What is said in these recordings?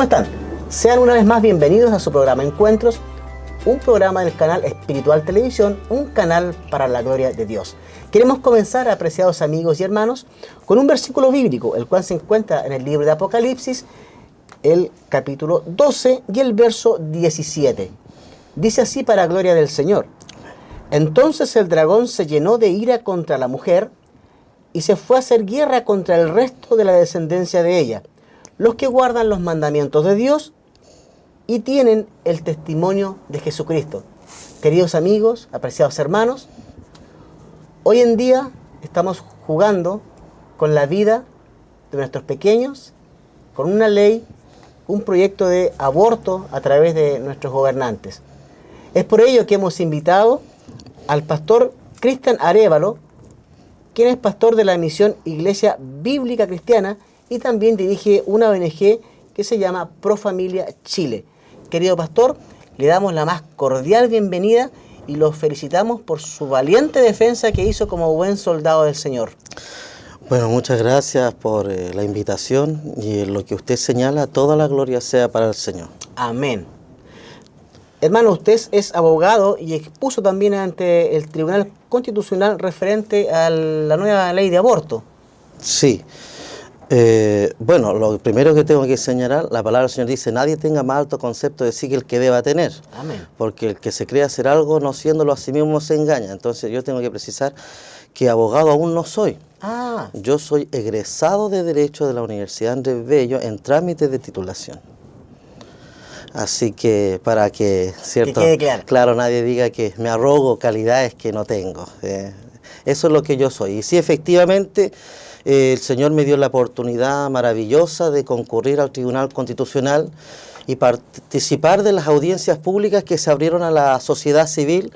¿Cómo están? Sean una vez más bienvenidos a su programa Encuentros, un programa del canal Espiritual Televisión, un canal para la gloria de Dios. Queremos comenzar, apreciados amigos y hermanos, con un versículo bíblico, el cual se encuentra en el libro de Apocalipsis, el capítulo 12 y el verso 17. Dice así para gloria del Señor: Entonces el dragón se llenó de ira contra la mujer y se fue a hacer guerra contra el resto de la descendencia de ella, los que guardan los mandamientos de Dios y tienen el testimonio de Jesucristo. Queridos amigos, apreciados hermanos, hoy en día estamos jugando con la vida de nuestros pequeños, con una ley, un proyecto de aborto a través de nuestros gobernantes. Es por ello que hemos invitado al pastor Cristian Arévalo, quien es pastor de la misión Iglesia Bíblica Cristiana y también dirige una ONG que se llama Pro Familia Chile. Querido pastor, le damos la más cordial bienvenida y los felicitamos por su valiente defensa que hizo como buen soldado del Señor. Bueno, muchas gracias por la invitación y en lo que usted señala, toda la gloria sea para el Señor. Amén. Hermano, usted es abogado y expuso también ante el Tribunal Constitucional referente a la nueva ley de aborto. Sí. Bueno, lo primero que tengo que señalar, la palabra del Señor dice: nadie tenga más alto concepto de sí que el que deba tener. Amén. Porque el que se cree hacer algo, no siéndolo a sí mismo, se engaña. Entonces yo tengo que precisar que abogado aún no soy. Yo soy egresado de Derecho de la Universidad Andrés Bello en trámite de titulación. Así que para que, ¿cierto? Que quede claro, nadie diga que me arrogo calidades que no tengo. Eso es lo que yo soy. Y sí, efectivamente, el Señor me dio la oportunidad maravillosa de concurrir al Tribunal Constitucional y participar de las audiencias públicas que se abrieron a la sociedad civil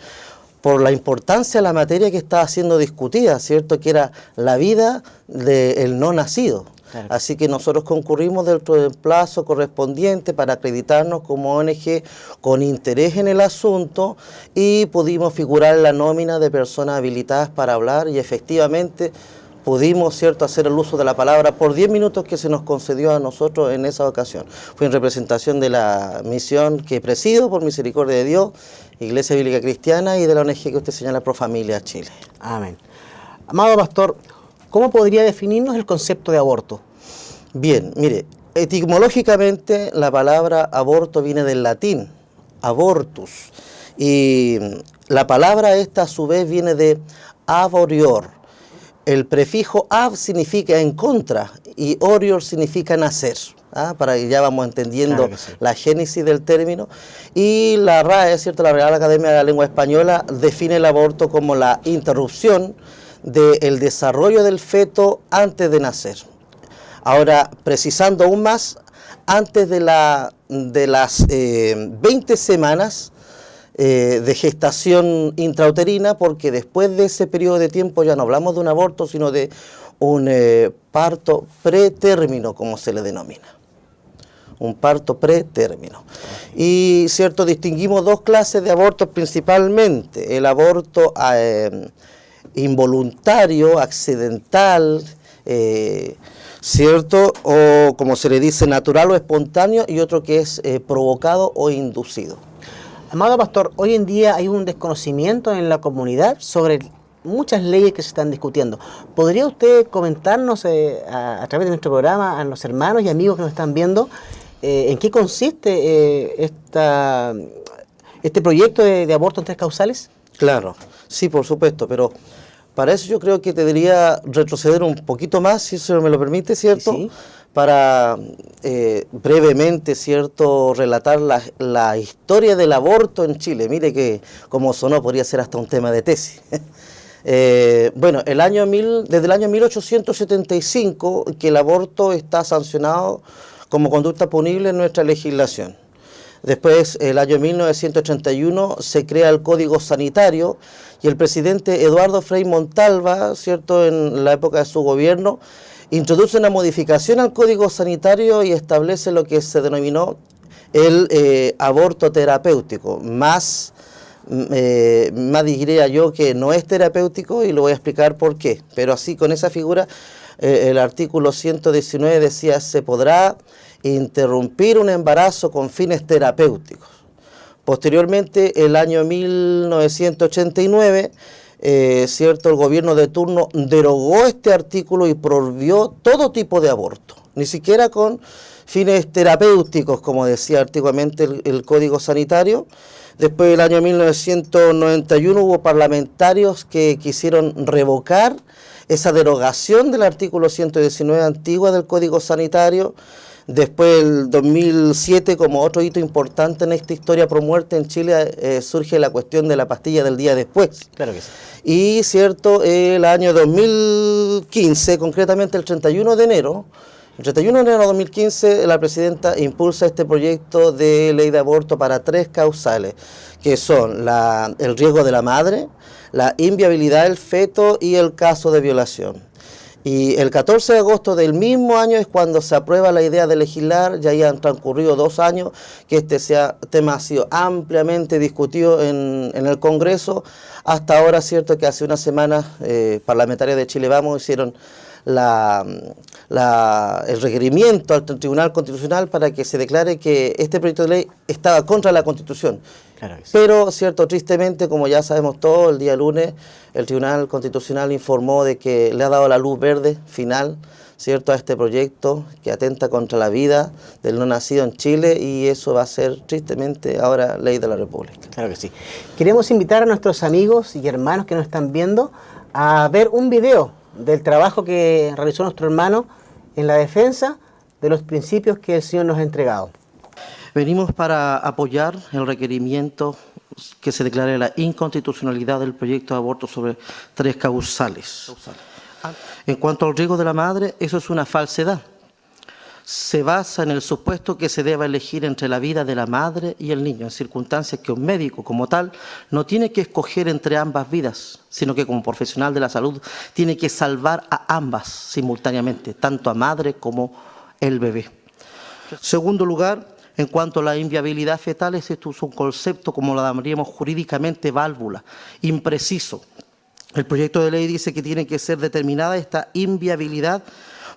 por la importancia de la materia que estaba siendo discutida, ¿cierto? Que era la vida del no nacido. Claro. Así que nosotros concurrimos dentro del plazo correspondiente para acreditarnos como ONG con interés en el asunto y pudimos figurar en la nómina de personas habilitadas para hablar y efectivamente pudimos, ¿cierto?, hacer el uso de la palabra por 10 minutos que se nos concedió a nosotros en esa ocasión. Fue en representación de la misión que presido, por misericordia de Dios, Iglesia Bíblica Cristiana, y de la ONG que usted señala, Pro Familia Chile. Amén. Amado pastor, ¿cómo podría definirnos el concepto de aborto? Bien, mire, etimológicamente la palabra aborto viene del latín, abortus, y la palabra esta a su vez viene de aborior. El prefijo ab significa en contra y orior significa nacer. Para que ya vamos entendiendo claro sí. La génesis del término. Y la RAE, ¿cierto? La Real Academia de la Lengua Española, define el aborto como la interrupción del desarrollo del feto antes de nacer. Ahora, precisando aún más, antes de las 20 semanas de gestación intrauterina, porque después de ese periodo de tiempo ya no hablamos de un aborto, sino de un parto pretérmino, como se le denomina. Un parto pretérmino. Y, ¿cierto?, distinguimos dos clases de abortos principalmente. El aborto involuntario, accidental, ¿cierto?, o como se le dice, natural o espontáneo, y otro que es provocado o inducido. Amado pastor, hoy en día hay un desconocimiento en la comunidad sobre muchas leyes que se están discutiendo. ¿Podría usted comentarnos a través de nuestro programa a los hermanos y amigos que nos están viendo en qué consiste este proyecto de aborto en 3 causales? Claro, sí, por supuesto, pero para eso yo creo que debería retroceder un poquito más, si eso me lo permite, ¿cierto? Sí. Para brevemente, ¿cierto?, relatar la historia del aborto en Chile. Mire que como sonó, podría ser hasta un tema de tesis. Bueno, desde el año 1875 que el aborto está sancionado como conducta punible en nuestra legislación. Después, el año 1981, se crea el Código Sanitario y el presidente Eduardo Frei Montalva, ¿cierto?, en la época de su gobierno, introduce una modificación al Código Sanitario y establece lo que se denominó el aborto terapéutico. Más diría yo que no es terapéutico y lo voy a explicar por qué. Pero así, con esa figura, el artículo 119 decía: se podrá interrumpir un embarazo con fines terapéuticos. Posteriormente, el año 1989, ¿cierto? El gobierno de turno derogó este artículo y prohibió todo tipo de aborto, ni siquiera con fines terapéuticos, como decía antiguamente el Código Sanitario. Después del año 1991 hubo parlamentarios que quisieron revocar esa derogación del artículo 119 antigua del Código Sanitario. Después, el 2007, como otro hito importante en esta historia pro muerte en Chile, surge la cuestión de la pastilla del día después. Claro que sí. Y, cierto, el año 2015, concretamente el 31 de enero, el 31 de enero de 2015, la presidenta impulsa este proyecto de ley de aborto para 3 causales, que son el riesgo de la madre, la inviabilidad del feto y el caso de violación. Y el 14 de agosto del mismo año es cuando se aprueba la idea de legislar. Ya han transcurrido 2 años que este tema ha sido ampliamente discutido en el Congreso. Hasta ahora, cierto que hace unas semanas parlamentarios de Chile Vamos hicieron el requerimiento al Tribunal Constitucional para que se declare que este proyecto de ley estaba contra la Constitución. Claro que sí. Pero, cierto, tristemente, como ya sabemos todos, el día lunes el Tribunal Constitucional informó de que le ha dado la luz verde final, cierto, a este proyecto que atenta contra la vida del no nacido en Chile, y eso va a ser tristemente ahora ley de la República. Claro que sí. Queremos invitar a nuestros amigos y hermanos que nos están viendo a ver un video del trabajo que realizó nuestro hermano en la defensa de los principios que el Señor nos ha entregado. Venimos para apoyar el requerimiento que se declare la inconstitucionalidad del proyecto de aborto sobre 3 causales. En cuanto al riesgo de la madre, eso es una falsedad. Se basa en el supuesto que se deba elegir entre la vida de la madre y el niño, en circunstancias que un médico como tal no tiene que escoger entre ambas vidas, sino que como profesional de la salud tiene que salvar a ambas simultáneamente, tanto a madre como el bebé. Segundo lugar, en cuanto a la inviabilidad fetal, este es un concepto, como lo llamaríamos jurídicamente, válvula, impreciso. El proyecto de ley dice que tiene que ser determinada esta inviabilidad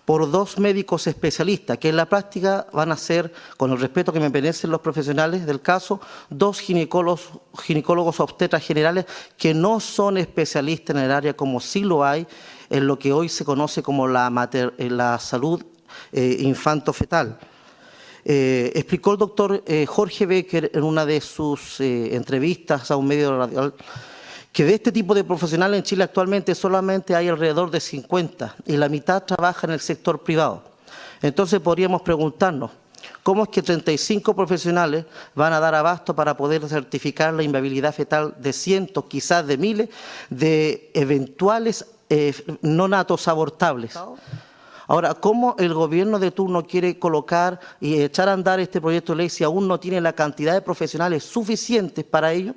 por 2 médicos especialistas, que en la práctica van a ser, con el respeto que me merecen los profesionales del caso, 2 ginecólogos obstetras generales que no son especialistas en el área, como sí lo hay en lo que hoy se conoce como la salud infanto-fetal. Explicó el doctor Jorge Becker en una de sus entrevistas a un medio radial que de este tipo de profesionales en Chile actualmente solamente hay alrededor de 50 y la mitad trabaja en el sector privado. Entonces podríamos preguntarnos, ¿cómo es que 35 profesionales van a dar abasto para poder certificar la inviabilidad fetal de cientos, quizás de miles, de eventuales nonatos abortables? Ahora, ¿cómo el gobierno de turno quiere colocar y echar a andar este proyecto de ley si aún no tiene la cantidad de profesionales suficientes para ello?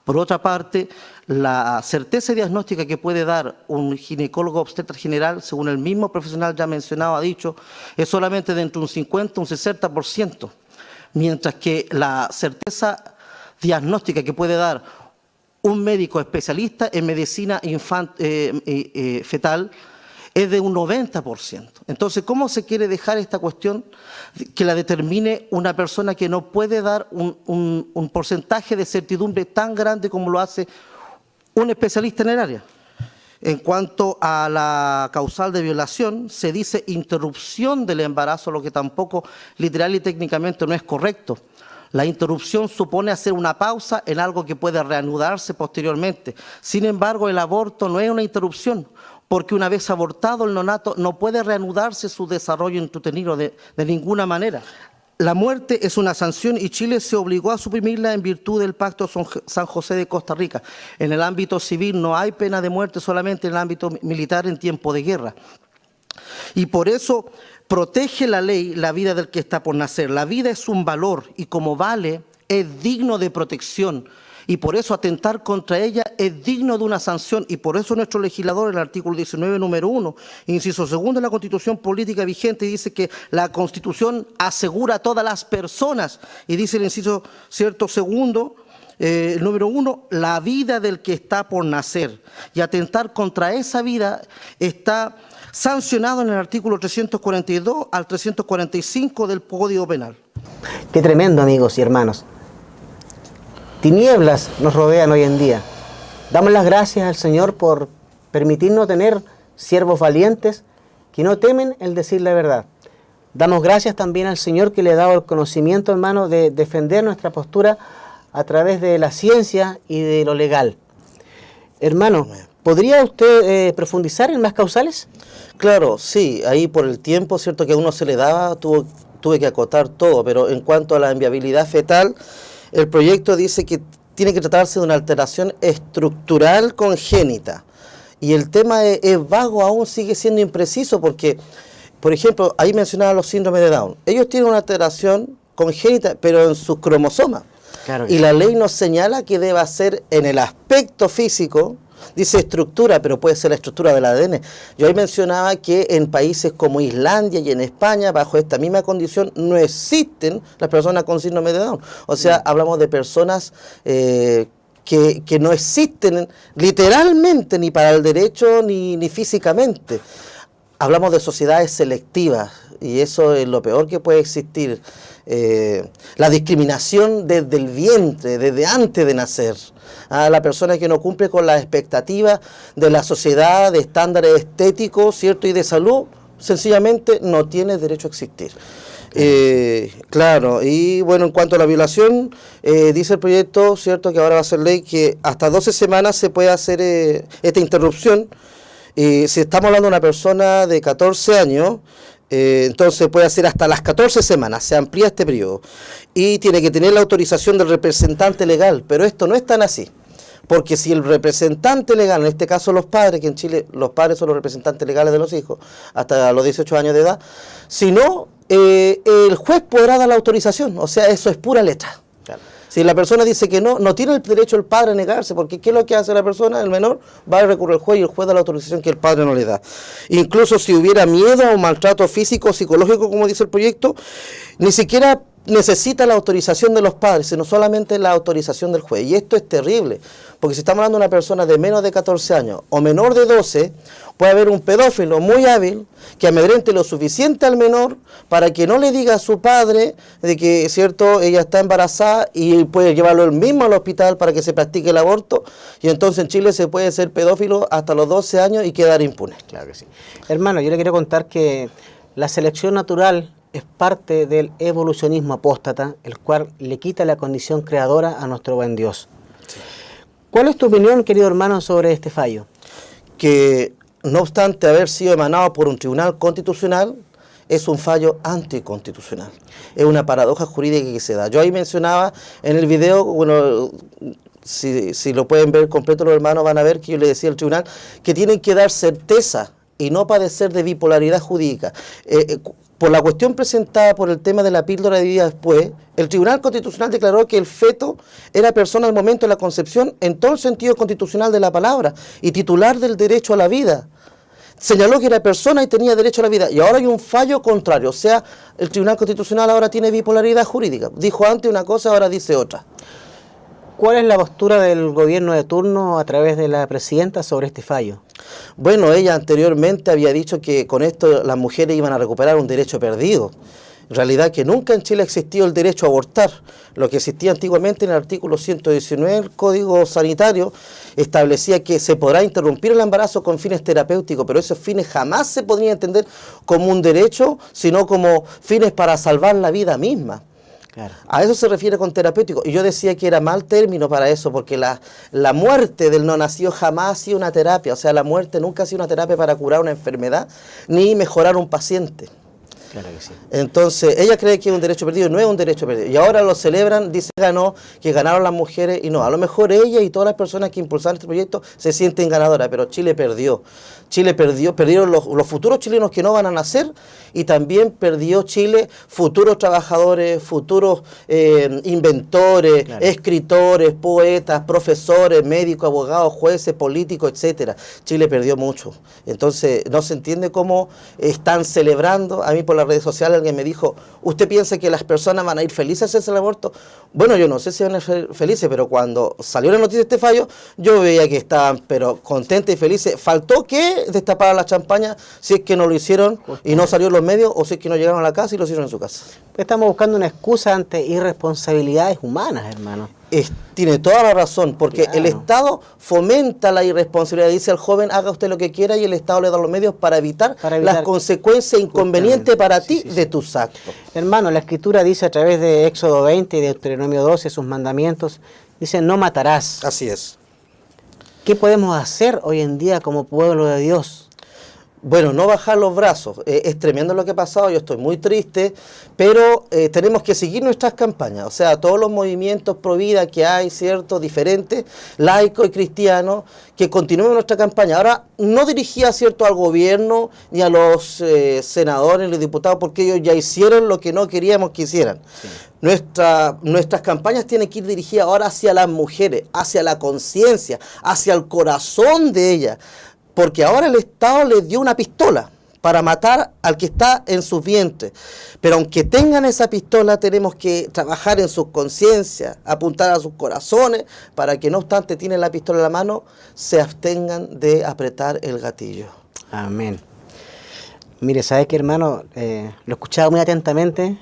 Por otra parte, la certeza diagnóstica que puede dar un ginecólogo obstetra general, según el mismo profesional ya mencionado ha dicho, es solamente de entre un 50 y un 60%, mientras que la certeza diagnóstica que puede dar un médico especialista en medicina fetal es de un 90%. Entonces, ¿cómo se quiere dejar esta cuestión que la determine una persona que no puede dar un porcentaje de certidumbre tan grande como lo hace un especialista en el área? En cuanto a la causal de violación, se dice interrupción del embarazo, lo que tampoco literal y técnicamente no es correcto. La interrupción supone hacer una pausa en algo que puede reanudarse posteriormente. Sin embargo, el aborto no es una interrupción, porque una vez abortado el neonato no puede reanudarse su desarrollo intrauterino de ninguna manera. La muerte es una sanción y Chile se obligó a suprimirla en virtud del Pacto San José de Costa Rica. En el ámbito civil no hay pena de muerte, solamente en el ámbito militar en tiempo de guerra. Y por eso protege la ley la vida del que está por nacer. La vida es un valor y como vale es digno de protección. Y por eso atentar contra ella es digno de una sanción, y por eso nuestro legislador, en el artículo 19, número 1, inciso segundo de la Constitución política vigente, dice que la Constitución asegura a todas las personas, y dice el inciso segundo, el número 1, la vida del que está por nacer, y atentar contra esa vida está sancionado en el artículo 342 al 345 del Código Penal. Qué tremendo, amigos y hermanos. Tinieblas nos rodean hoy en día. Damos las gracias al Señor por permitirnos tener siervos valientes que no temen el decir la verdad. Damos gracias también al Señor que le ha dado el conocimiento, hermano, de defender nuestra postura a través de la ciencia y de lo legal. Hermano, ¿podría usted profundizar en más causales? Claro, sí, ahí por el tiempo, cierto, que a uno se le daba, tuve que acotar todo, pero en cuanto a la inviabilidad fetal, el proyecto dice que tiene que tratarse de una alteración estructural congénita. Y el tema es vago, aún sigue siendo impreciso, porque, por ejemplo, ahí mencionaba los síndromes de Down. Ellos tienen una alteración congénita, pero en sus cromosomas. Claro, y la ley nos señala que debe ser en el aspecto físico, dice estructura, pero puede ser la estructura del ADN. Yo ahí mencionaba que en países como Islandia y en España, bajo esta misma condición, no existen las personas con síndrome de Down. O sea, hablamos de personas que no existen literalmente ni para el derecho ni físicamente. Hablamos de sociedades selectivas y eso es lo peor que puede existir. La discriminación desde el vientre, desde antes de nacer. A la persona que no cumple con las expectativas de la sociedad, de estándares estéticos, ¿cierto? Y de salud, sencillamente no tiene derecho a existir. Claro, y bueno, en cuanto a la violación, dice el proyecto, ¿cierto?, que ahora va a ser ley, que hasta 12 semanas se puede hacer esta interrupción. Si estamos hablando de una persona de 14 años, entonces puede hacer hasta las 14 semanas, se amplía este periodo. Y tiene que tener la autorización del representante legal, pero esto no es tan así. Porque si el representante legal, en este caso los padres, que en Chile los padres son los representantes legales de los hijos, hasta los 18 años de edad, si no, el juez podrá dar la autorización, o sea, eso es pura letra. Claro. Si la persona dice que no, no tiene el derecho el padre a negarse, porque ¿qué es lo que hace la persona? El menor va a recurrir al juez y el juez da la autorización que el padre no le da. Incluso si hubiera miedo o maltrato físico o psicológico, como dice el proyecto, ni siquiera necesita la autorización de los padres, sino solamente la autorización del juez. Y esto es terrible, porque si estamos hablando de una persona de menos de 14 años o menor de 12, puede haber un pedófilo muy hábil que amedrente lo suficiente al menor para que no le diga a su padre de que, cierto, ella está embarazada, y puede llevarlo él mismo al hospital para que se practique el aborto, y entonces en Chile se puede ser pedófilo hasta los 12 años y quedar impune. Claro que sí. Hermano, yo le quiero contar que la selección natural es parte del evolucionismo apóstata, el cual le quita la condición creadora a nuestro buen Dios. Sí. ¿Cuál es tu opinión, querido hermano, sobre este fallo? Que no obstante haber sido emanado por un tribunal constitucional, es un fallo anticonstitucional. Es una paradoja jurídica que se da. Yo ahí mencionaba en el video, bueno, si lo pueden ver completo los hermanos, van a ver que yo le decía al tribunal que tienen que dar certeza y no padecer de bipolaridad jurídica. Por la cuestión presentada por el tema de la píldora de vida después, el Tribunal Constitucional declaró que el feto era persona al momento de la concepción en todo el sentido constitucional de la palabra y titular del derecho a la vida. Señaló que era persona y tenía derecho a la vida, y ahora hay un fallo contrario, o sea, el Tribunal Constitucional ahora tiene bipolaridad jurídica. Dijo antes una cosa, ahora dice otra. ¿Cuál es la postura del gobierno de turno a través de la presidenta sobre este fallo? Bueno, ella anteriormente había dicho que con esto las mujeres iban a recuperar un derecho perdido. En realidad que nunca en Chile ha existido el derecho a abortar. Lo que existía antiguamente en el artículo 119 del Código Sanitario establecía que se podrá interrumpir el embarazo con fines terapéuticos, pero esos fines jamás se podrían entender como un derecho, sino como fines para salvar la vida misma. Claro. A eso se refiere con terapéutico. Y yo decía que era mal término para eso, porque la muerte del no nacido jamás ha sido una terapia. O sea, la muerte nunca ha sido una terapia para curar una enfermedad ni mejorar un paciente. Claro que sí. Entonces, ella cree que es un derecho perdido, no es un derecho perdido. Y ahora lo celebran, dice que ganaron las mujeres, y no, a lo mejor ella y todas las personas que impulsaron este proyecto se sienten ganadoras, pero Chile perdió. Chile perdió, perdieron los futuros chilenos que no van a nacer, y también perdió Chile futuros trabajadores, futuros inventores, claro, escritores, poetas, profesores, médicos, abogados, jueces, políticos, etcétera. Chile perdió mucho. Entonces, no se entiende cómo están celebrando. A mí, por la las redes sociales, alguien me dijo, ¿usted piensa que las personas van a ir felices a hacerse el aborto? Bueno, yo no sé si van a ser felices, pero cuando salió la noticia de este fallo, yo veía que estaban pero contentas y felices. Faltó que destaparan la champaña si es que no lo hicieron y no salió en los medios, o si es que no llegaron a la casa y lo hicieron en su casa. Estamos buscando una excusa ante irresponsabilidades humanas, hermano. Tiene toda la razón, porque Claro. el Estado fomenta la irresponsabilidad, dice al joven, haga usted lo que quiera, y el Estado le da los medios para evitar las consecuencias inconvenientes para ti de tus actos. Hermano, la Escritura dice a través de Éxodo 20 y de Deuteronomio 12, sus mandamientos, dice, no matarás. Así es. ¿Qué podemos hacer hoy en día como pueblo de Dios? Bueno, no bajar los brazos. Es tremendo lo que ha pasado, yo estoy muy triste, pero tenemos que seguir nuestras campañas. O sea, todos los movimientos pro vida que hay, ¿cierto?, diferentes, laicos y cristianos, que continúen nuestra campaña. Ahora, no dirigía, ¿cierto?, al gobierno ni a los senadores, los diputados, porque ellos ya hicieron lo que no queríamos que hicieran. Sí. Nuestras campañas tienen que ir dirigidas ahora hacia las mujeres, hacia la conciencia, hacia el corazón de ellas. Porque ahora el Estado les dio una pistola para matar al que está en sus vientres. Pero aunque tengan esa pistola, tenemos que trabajar en sus conciencias, apuntar a sus corazones, para que no obstante tienen la pistola en la mano, se abstengan de apretar el gatillo. Amén. Mire, ¿sabes qué, hermano? Lo he escuchado muy atentamente.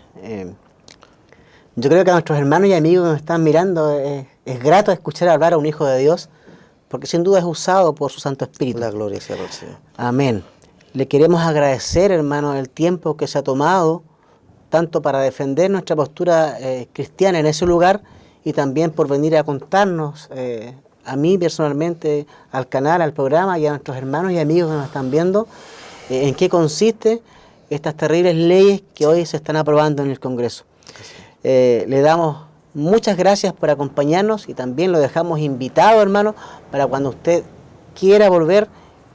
Yo creo que a nuestros hermanos y amigos que nos están mirando es grato escuchar hablar a un hijo de Dios, porque sin duda es usado por su Santo Espíritu. La gloria sea al Señor. Amén. Le queremos agradecer, hermano, el tiempo que se ha tomado, tanto para defender nuestra postura cristiana en ese lugar, y también por venir a contarnos, a mí personalmente, al canal, al programa, y a nuestros hermanos y amigos que nos están viendo, en qué consiste estas terribles leyes que hoy se están aprobando en el Congreso. Le damos muchas gracias por acompañarnos, y también lo dejamos invitado, hermano, para cuando usted quiera volver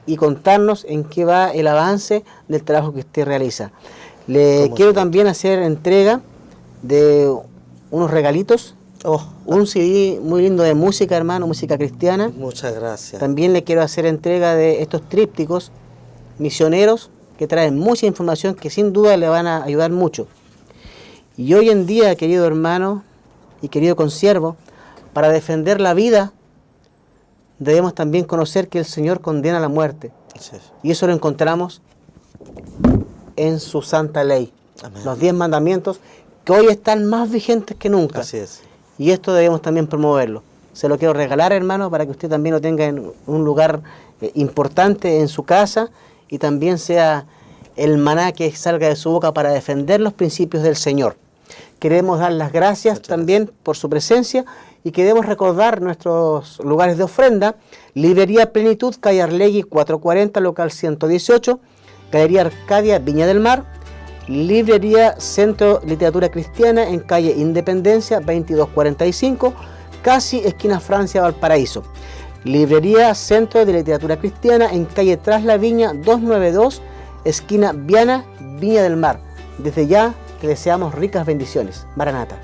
y contarnos en qué va el avance del trabajo que usted realiza. Le quiero también hacer entrega de unos regalitos, un CD muy lindo de música, hermano, música cristiana. Muchas gracias. También le quiero hacer entrega de estos trípticos misioneros que traen mucha información que sin duda le van a ayudar mucho. Y hoy en día, querido hermano y querido consiervo, para defender la vida debemos también conocer que el Señor condena la muerte. Sí. Y eso lo encontramos en su santa ley. Amén. Los 10 mandamientos que hoy están más vigentes que nunca. Así es. Y esto debemos también promoverlo. Se lo quiero regalar, hermano, para que usted también lo tenga en un lugar importante en su casa, y también sea el maná que salga de su boca para defender los principios del Señor. Queremos dar las gracias también por su presencia, y queremos recordar nuestros lugares de ofrenda: Librería Plenitud, calle Arlegui 440, local 118, Galería Arcadia, Viña del Mar; Librería Centro Literatura Cristiana en calle Independencia 2245, casi esquina Francia, Valparaíso; Librería Centro de Literatura Cristiana en calle Tras la Viña 292, esquina Viana, Viña del Mar. Desde ya te deseamos ricas bendiciones. Maranata.